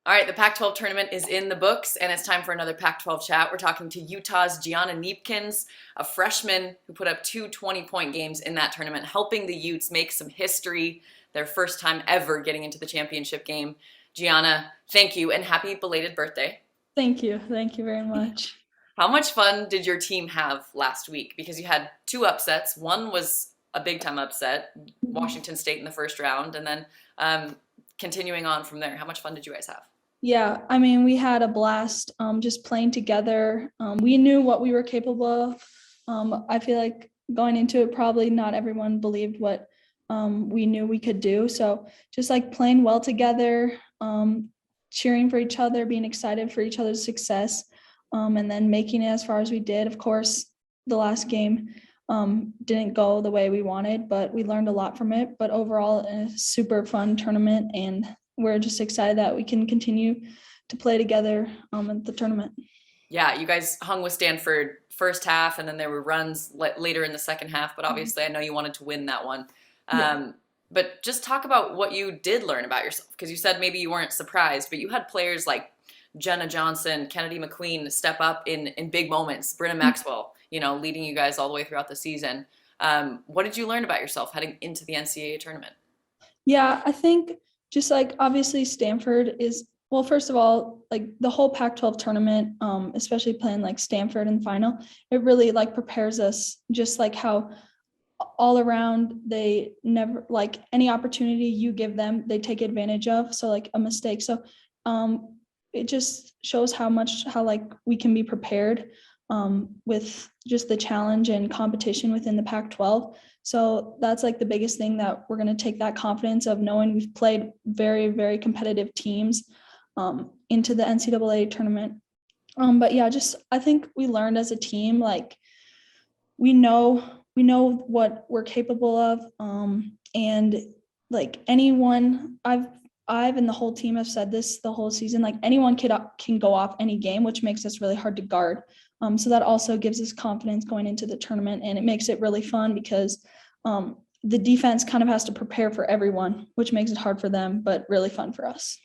All right, the Pac-12 tournament is in the books, and it's time for another Pac-12 chat. We're talking to Utah's Gianna Kneepkens, a freshman who put up two 20-point games in that tournament, helping the Utes make some history, their first time ever getting into the championship game. Gianna, thank you, and happy belated birthday. Thank you. Thank you very much. How much fun did your team have last week? Because you had two upsets. One was a big-time upset, Mhm. Washington State in the first round, and then continuing on from there. How much fun did you guys have? Yeah, I mean, we had a blast just playing together. We knew what we were capable of. I feel like going into it, probably not everyone believed what we knew we could do. So just like playing well together, cheering for each other, being excited for each other's success, and then making it as far as we did. Of course, the last game didn't go the way we wanted, but we learned a lot from it. But overall, a super fun tournament, and we're just excited that we can continue to play together at the tournament. Yeah, you guys hung with Stanford first half, and then there were runs later in the second half. But obviously, I know you wanted to win that one. Yeah. But just talk about what you did learn about yourself, because you said maybe you weren't surprised, but you had players like Jenna Johnson, Kennedy McQueen step up in big moments. Brenna Maxwell, leading you guys all the way throughout the season. What did you learn about yourself heading into the NCAA tournament? Yeah, I think just like obviously Stanford is, well, first of all, like the whole Pac-12 tournament, especially playing like Stanford in the final, it really like prepares us just like how all around they never like any opportunity you give them they take advantage of, so like a mistake, so um it just shows how like we can be prepared with just the challenge and competition within the Pac-12. So that's like the biggest thing, that we're going to take that confidence of knowing we've played very, very competitive teams into the NCAA tournament. But yeah, just I think we learned as a team, like we know we know what we're capable of, and like anyone, I've and the whole team have said this the whole season, like anyone can go off any game, which makes us really hard to guard. So that also gives us confidence going into the tournament, and it makes it really fun because the defense kind of has to prepare for everyone, which makes it hard for them but really fun for us.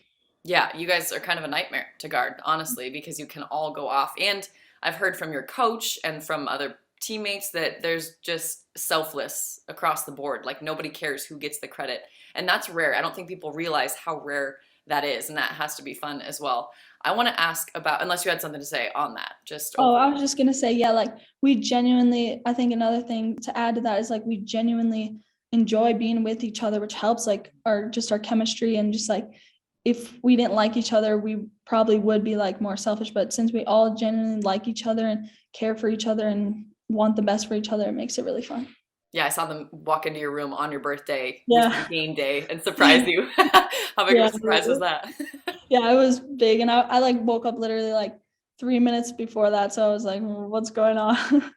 Yeah, you guys are kind of a nightmare to guard, honestly, because you can all go off. And I've heard from your coach and from other teammates that there's just selfless across the board. Like nobody cares who gets the credit. And that's rare. I don't think people realize how rare that is. And that has to be fun as well. I want to ask about, unless you had something to say on that, just Oh, over. I was just gonna say, yeah, like we genuinely, I think another thing to add to that is like we genuinely enjoy being with each other, which helps like our chemistry, and just like if we didn't like each other, we probably would be like more selfish. But since we all genuinely like each other and care for each other and want the best for each other, it makes it really fun. Yeah, I saw them walk into your room on your birthday Yeah. before game day and surprise you. How big of a Yeah. surprise was that? Yeah, it was big. And I like woke up literally like 3 minutes before that. So I was like, what's going on?"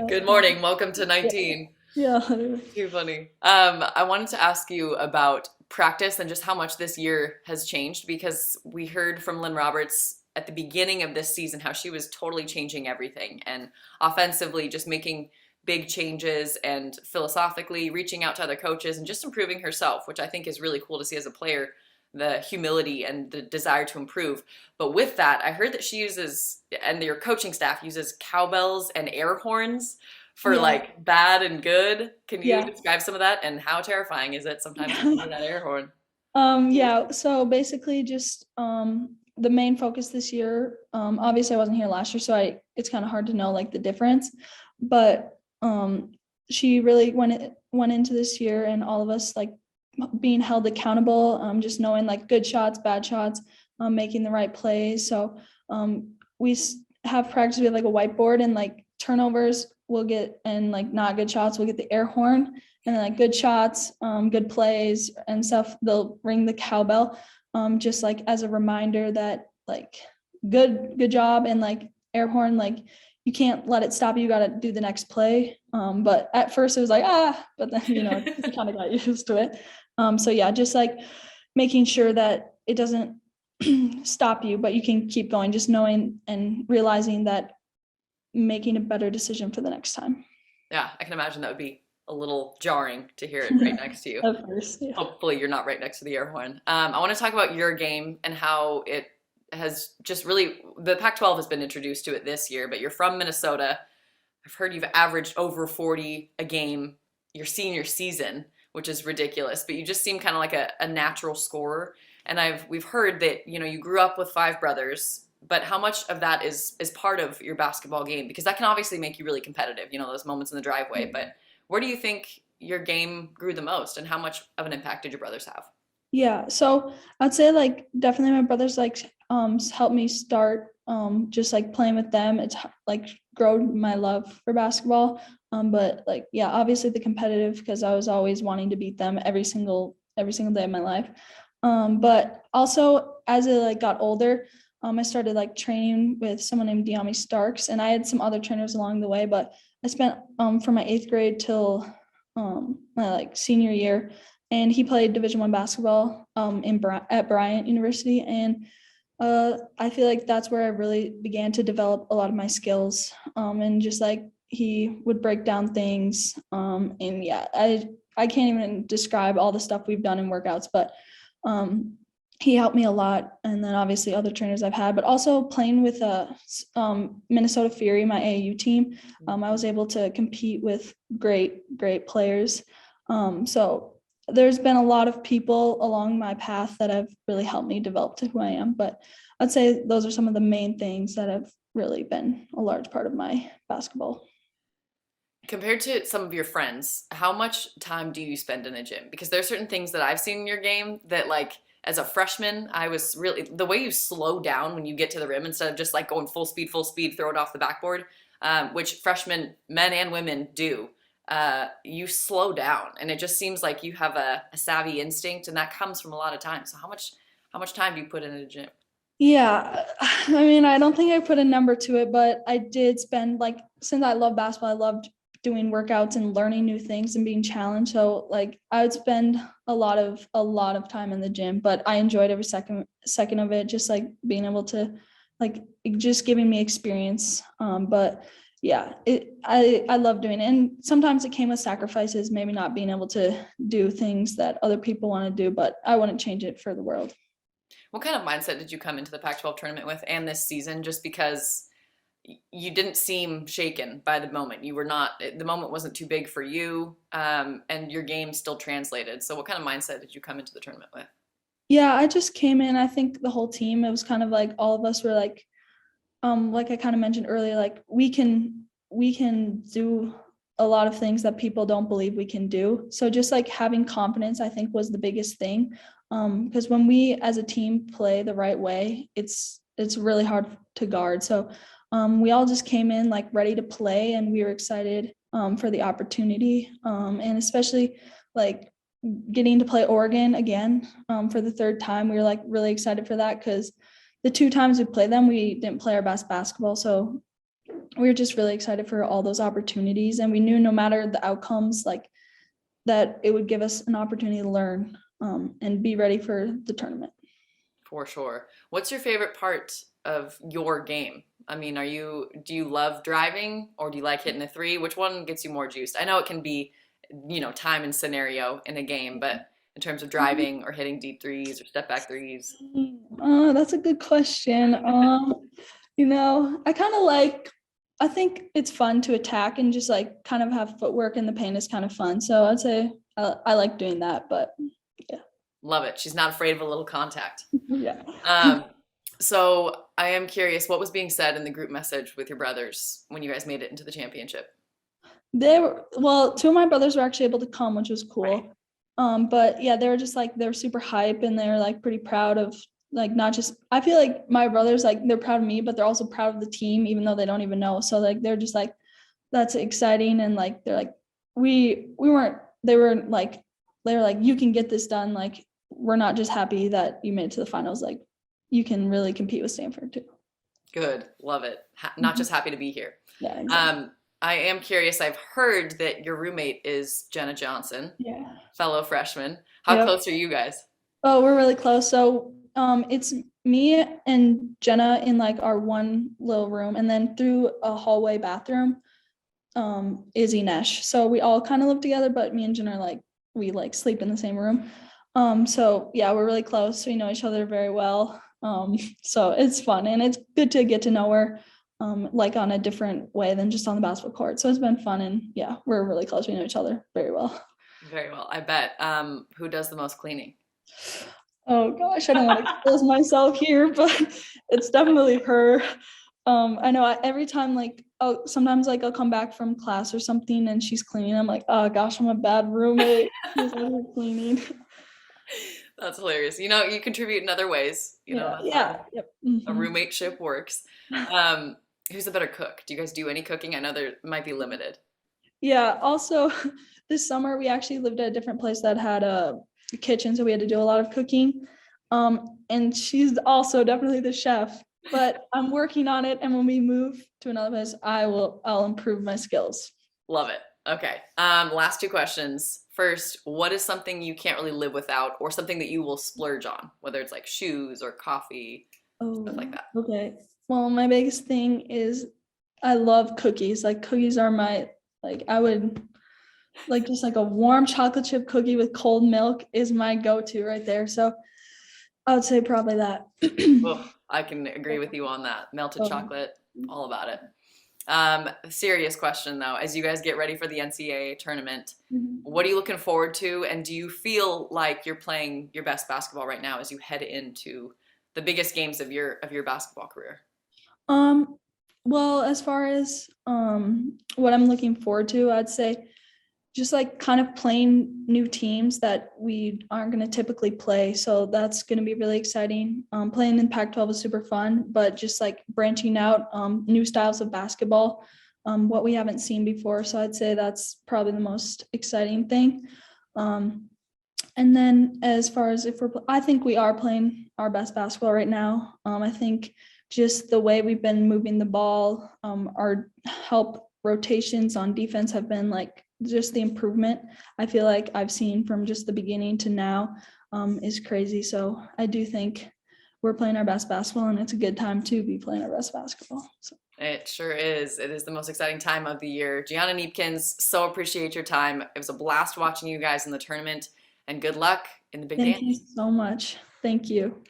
Good morning. Welcome to 19. Yeah. Too funny. I wanted to ask you about practice and just how much this year has changed, because we heard from Lynn Roberts at the beginning of this season how she was totally changing everything, and offensively just making big changes, and philosophically reaching out to other coaches and just improving herself, which I think is really cool to see as a player, the humility and the desire to improve. But with that, I heard that she uses, and your coaching staff uses, cowbells and air horns for Yeah. like bad and good. Can you Yeah. describe some of that, and how terrifying is it sometimes to hear that air horn? Yeah, so basically just the main focus this year, obviously I wasn't here last year, so I it's kind of hard to know like the difference, but she really went into this year, and all of us like being held accountable, just knowing like good shots, bad shots, making the right plays. So we have practice, we have like a whiteboard, and like turnovers we'll get, and like not good shots we'll get the air horn, and then like good shots, good plays and stuff, they'll ring the cowbell, just like as a reminder that like good job, and like air horn, like you can't let it stop you. You got to do the next play. But at first it was like but then you kind of got used to it. So yeah, just like making sure that it doesn't stop you, but you can keep going, just knowing and realizing that making a better decision for the next time. Yeah, I can imagine that would be a little jarring to hear it right next to you. Of course, yeah. Hopefully you're not right next to the air horn. I want to talk about your game and how it has just really, the Pac-12 has been introduced to it this year, but you're from Minnesota. I've heard you've averaged over 40 a game your senior season, which is ridiculous, but you just seem kind of like a natural scorer. And we've heard that, you grew up with five brothers, but how much of that is part of your basketball game? Because that can obviously make you really competitive, those moments in the driveway. But where do you think your game grew the most, and how much of an impact did your brothers have? Yeah, so I'd say like definitely my brothers like helped me start just like playing with them. It's like grown my love for basketball. But like yeah, obviously the competitive, because I was always wanting to beat them every single day of my life. But also as I like got older, I started like training with someone named Deami Starks, and I had some other trainers along the way. But I spent from my 8th grade till my like senior year, and he played Division I basketball at Bryant University, and I feel like that's where I really began to develop a lot of my skills, and just like he would break down things, and yeah, I can't even describe all the stuff we've done in workouts, but he helped me a lot. And then obviously other trainers I've had, but also playing with Minnesota Fury, my AAU team, I was able to compete with great players. So there's been a lot of people along my path that have really helped me develop to who I am. But I'd say those are some of the main things that have really been a large part of my basketball. Compared to some of your friends, how much time do you spend in the gym? Because there's certain things that I've seen in your game that, like, as a freshman, I was really, the way you slow down when you get to the rim instead of just like going full speed, throw it off the backboard, which freshmen, men and women do. You slow down, and it just seems like you have a savvy instinct, and that comes from a lot of time. So how much time do you put in the gym? Yeah, I mean, I don't think I put a number to it, but I did spend like, since I love basketball, I loved doing workouts and learning new things and being challenged. So like I would spend a lot of time in the gym, but I enjoyed every second of it, just like being able to like just giving me experience. But yeah, I love doing it. And sometimes it came with sacrifices, maybe not being able to do things that other people want to do, but I wouldn't change it for the world. What kind of mindset did you come into the Pac-12 tournament with, and this season? Just because you didn't seem shaken by the moment. You were not, the moment wasn't too big for you, and your game still translated. So what kind of mindset did you come into the tournament with? Yeah, I just came in, I think the whole team, it was kind of like all of us were like I kind of mentioned earlier, like we can do a lot of things that people don't believe we can do. So just like having confidence, I think was the biggest thing. Because when we as a team play the right way, it's really hard to guard. So we all just came in like ready to play, and we were excited for the opportunity, and especially like getting to play Oregon again for the third time. We were like really excited for that, because the two times we played them, we didn't play our best basketball. So we were just really excited for all those opportunities, and we knew no matter the outcomes, like that it would give us an opportunity to learn and be ready for the tournament. For sure. What's your favorite part of your game? I mean, do you love driving, or do you like hitting a three? Which one gets you more juiced? I know it can be, time and scenario in a game, but in terms of driving or hitting deep threes or step back threes. That's a good question. I think it's fun to attack and just like kind of have footwork in the paint is kind of fun. So I'd say I like doing that, but yeah. Love it. She's not afraid of a little contact. Yeah. So I am curious, what was being said in the group message with your brothers when you guys made it into the championship? Two of my brothers were actually able to come, which was cool. Right. But yeah, they were just like, they were super hype, and they were like pretty proud of like, not just, I feel like my brothers, like they're proud of me, but they're also proud of the team, even though they don't even know. So like, they're just like, that's exciting. And like, they're like, we weren't, they were like, you can get this done. Like, we're not just happy that you made it to the finals. Like, you can really compete with Stanford too. Good. Love it. Not just happy to be here. Yeah, exactly. I am curious. I've heard that your roommate is Jenna Johnson, Yeah. fellow freshman. How Yep. close are you guys? Oh, we're really close. So it's me and Jenna in like our one little room, and then through a hallway bathroom, Izzy Nesh. So we all kind of live together, but me and Jen are like, we like sleep in the same room. So yeah, we're really close. We know each other very well. So it's fun and it's good to get to know her like on a different way than just on the basketball court. So it's been fun and yeah, we're really close. We know each other very well. Very well, I bet. Who does the most cleaning? Oh gosh, I don't want to expose myself here, but it's definitely her. I know every time like sometimes like I'll come back from class or something and she's cleaning. I'm like, oh gosh, I'm a bad roommate. She's always cleaning. That's hilarious. You know, you contribute in other ways. You know, Yeah, that's yeah, how yep. a Mhm. roommate ship works. Um, who's a better cook? Do you guys do any cooking? I know there might be limited. Yeah. Also, this summer we actually lived at a different place that had a kitchen, so we had to do a lot of cooking. And she's also definitely the chef. But I'm working on it, and when we move to another place, I'll improve my skills. Love it. Okay. Last two questions. First, what is something you can't really live without, or something that you will splurge on, whether it's like shoes or coffee, stuff like Oh, that? okay. Well, my biggest thing is I love cookies. Like cookies are my like I would like just like a warm chocolate chip cookie with cold milk is my go-to right there. So I would say probably that. Oh, I can agree with you on that. Melted Um, chocolate, all about it. Serious question though, as you guys get ready for the NCAA tournament, mhm. what are you looking forward to? And do you feel like you're playing your best basketball right now as you head into the biggest games of your basketball career? Um, well, as far as what I'm looking forward to, I'd say just like kind of playing new teams that we aren't going to typically play. So that's going to be really exciting. Playing in Pac-12 is super fun, but just like branching out new styles of basketball, what we haven't seen before. So I'd say that's probably the most exciting thing. Um, and then as far as if I think we are playing our best basketball right now. I think just the way we've been moving the ball, our help rotations on defense have been like just the improvement I feel like I've seen from just the beginning to now is crazy. So I do think we're playing our best basketball and it's a good time to be playing our best basketball. So It sure is. It is the most exciting time of the year. Gianna Kneepkens, so appreciate your time. It was a blast watching you guys in the tournament, and good luck in the big thank you dance. so much. Thank you.